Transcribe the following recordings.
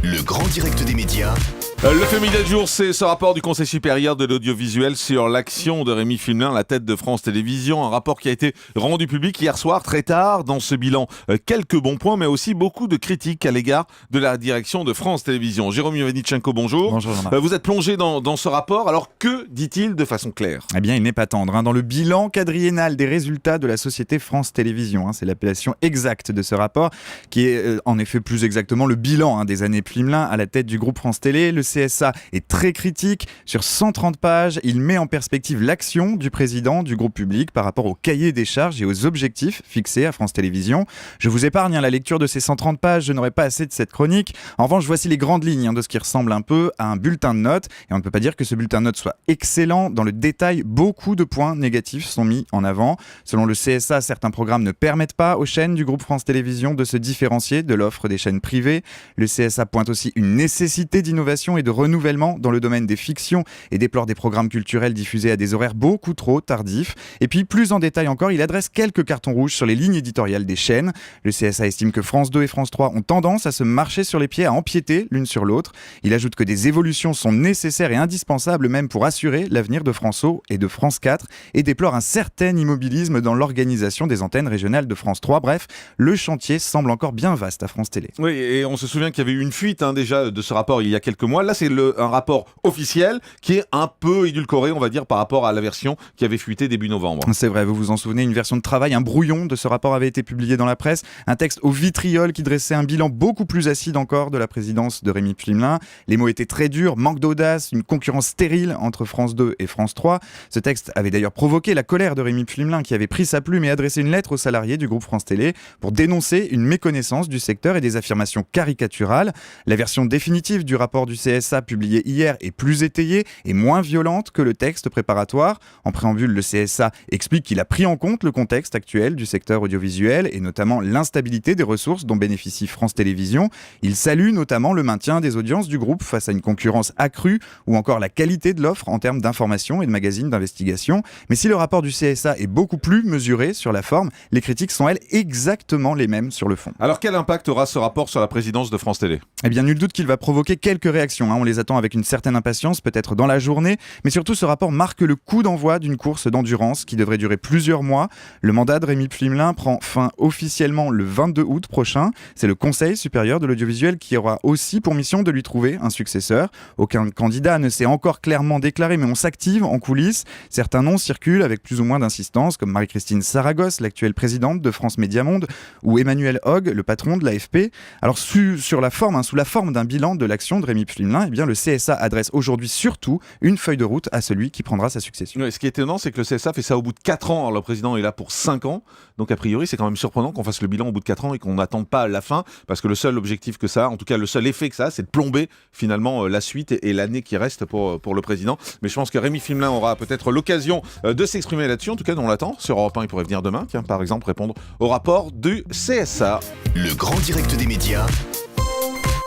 Le grand direct des médias. Le fait média du jour, c'est ce rapport du Conseil supérieur de l'audiovisuel sur l'action de Rémi Flumelin à la tête de France Télévisions. Un rapport qui a été rendu public hier soir, très tard. Dans ce bilan, quelques bons points, mais aussi beaucoup de critiques à l'égard de la direction de France Télévisions. Jérôme Yovanichenko, bonjour. Bonjour Jean-Marc. Vous êtes plongé dans ce rapport. Alors, que dit-il de façon claire ? Eh bien, il n'est pas tendre. Dans le bilan quadriennal des résultats de la société France Télévisions, c'est l'appellation exacte de ce rapport, qui est en effet plus exactement le bilan des années Flumelin à la tête du groupe France Télé. Le CSA est très critique. Sur 130 pages, il met en perspective l'action du président du groupe public par rapport au cahier des charges et aux objectifs fixés à France Télévisions. Je vous épargne la lecture de ces 130 pages, je n'aurai pas assez de cette chronique. En revanche, voici les grandes lignes de ce qui ressemble un peu à un bulletin de notes. Et on ne peut pas dire que ce bulletin de notes soit excellent. Dans le détail, beaucoup de points négatifs sont mis en avant. Selon le CSA, certains programmes ne permettent pas aux chaînes du groupe France Télévisions de se différencier de l'offre des chaînes privées. Le CSA pointe aussi une nécessité d'innovation et de renouvellement dans le domaine des fictions et déplore des programmes culturels diffusés à des horaires beaucoup trop tardifs. Et puis, plus en détail encore, il adresse quelques cartons rouges sur les lignes éditoriales des chaînes. Le CSA estime que France 2 et France 3 ont tendance à se marcher sur les pieds, à empiéter l'une sur l'autre. Il ajoute que des évolutions sont nécessaires et indispensables même pour assurer l'avenir de France O et de France 4 et déplore un certain immobilisme dans l'organisation des antennes régionales de France 3. Bref, le chantier semble encore bien vaste à France Télé. Oui, et on se souvient qu'il y avait eu une fuite déjà de ce rapport il y a quelques mois. Là, c'est un rapport officiel qui est un peu édulcoré, on va dire, par rapport à la version qui avait fuité début novembre. C'est vrai, vous vous en souvenez, une version de travail, un brouillon de ce rapport avait été publié dans la presse, un texte au vitriol qui dressait un bilan beaucoup plus acide encore de la présidence de Rémi Flumelin. Les mots étaient très durs, manque d'audace, une concurrence stérile entre France 2 et France 3. Ce texte avait d'ailleurs provoqué la colère de Rémi Flumelin qui avait pris sa plume et adressé une lettre aux salariés du groupe France Télé pour dénoncer une méconnaissance du secteur et des affirmations caricaturales. La version définitive du rapport du CSA publié hier est plus étayée et moins violente que le texte préparatoire. En préambule, le CSA explique qu'il a pris en compte le contexte actuel du secteur audiovisuel et notamment l'instabilité des ressources dont bénéficie France Télévisions. Il salue notamment le maintien des audiences du groupe face à une concurrence accrue ou encore la qualité de l'offre en termes d'information et de magazines d'investigation. Mais si le rapport du CSA est beaucoup plus mesuré sur la forme, les critiques sont elles exactement les mêmes sur le fond. Alors quel impact aura ce rapport sur la présidence de France Télé ? Eh bien, nul doute qu'il va provoquer quelques réactions. On les attend avec une certaine impatience, peut-être dans la journée. Mais surtout, ce rapport marque le coup d'envoi d'une course d'endurance qui devrait durer plusieurs mois. Le mandat de Rémi Flumelin prend fin officiellement le 22 août prochain. C'est le Conseil supérieur de l'audiovisuel qui aura aussi pour mission de lui trouver un successeur. Aucun candidat ne s'est encore clairement déclaré, mais on s'active en coulisses. Certains noms circulent avec plus ou moins d'insistance, comme Marie-Christine Saragosse, l'actuelle présidente de France Média Monde, ou Emmanuel Hogg, le patron de l'AFP. Alors, sur la forme, sous la forme d'un bilan de l'action de Rémi Flumelin, eh bien, le CSA adresse aujourd'hui surtout une feuille de route à celui qui prendra sa succession. Oui, ce qui est étonnant, c'est que le CSA fait ça au bout de 4 ans. Alors, le président est là pour 5 ans. Donc, a priori, c'est quand même surprenant qu'on fasse le bilan au bout de 4 ans et qu'on n'attende pas la fin. Parce que le seul objectif que ça a, en tout cas, le seul effet que ça a, c'est de plomber finalement la suite et l'année qui reste pour le président. Mais je pense que Rémi Flumelin aura peut-être l'occasion de s'exprimer là-dessus. En tout cas, on l'attend. Sur Europe 1, il pourrait venir demain, tiens, par exemple, répondre au rapport du CSA. Le grand direct des médias.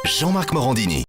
Jean-Marc Morandini.